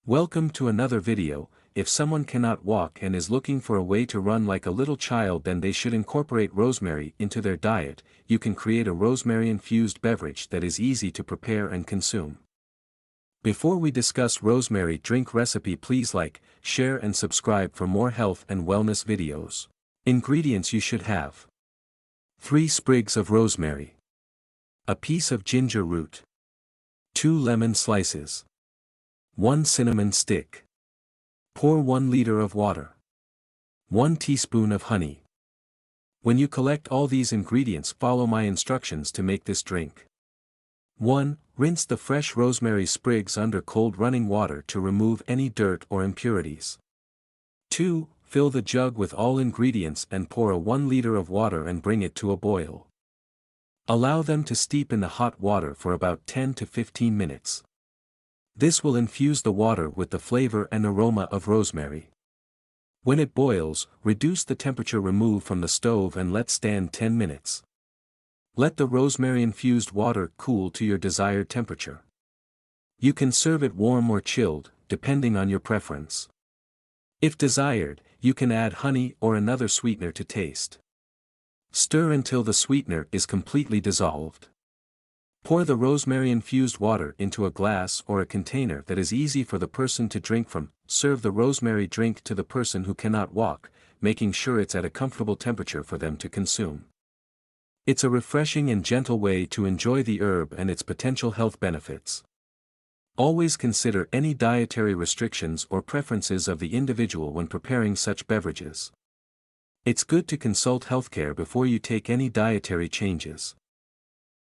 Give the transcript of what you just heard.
Welcome to another video. If someone cannot walk and is looking for a way to run like a little child, then they should incorporate rosemary into their diet. You can create a rosemary-infused beverage that is easy to prepare and consume. Before we discuss rosemary drink recipe, please like, share and subscribe for more health and wellness videos. Ingredients you should have: 3 sprigs of rosemary, a piece of ginger root, 2 lemon slices, 1 cinnamon stick. Pour 1 liter of water. 1 teaspoon of honey. When you collect all these ingredients, follow my instructions to make this drink. 1. Rinse the fresh rosemary sprigs under cold running water to remove any dirt or impurities. 2. Fill the jug with all ingredients and pour a 1 liter of water and bring it to a boil. Allow them to steep in the hot water for about 10 to 15 minutes. This will infuse the water with the flavor and aroma of rosemary. When it boils, reduce the temperature, remove from the stove and let stand 10 minutes. Let the rosemary-infused water cool to your desired temperature. You can serve it warm or chilled, depending on your preference. If desired, you can add honey or another sweetener to taste. Stir until the sweetener is completely dissolved. Pour the rosemary-infused water into a glass or a container that is easy for the person to drink from. Serve the rosemary drink to the person who cannot walk, making sure it's at a comfortable temperature for them to consume. It's a refreshing and gentle way to enjoy the herb and its potential health benefits. Always consider any dietary restrictions or preferences of the individual when preparing such beverages. It's good to consult healthcare before you take any dietary changes.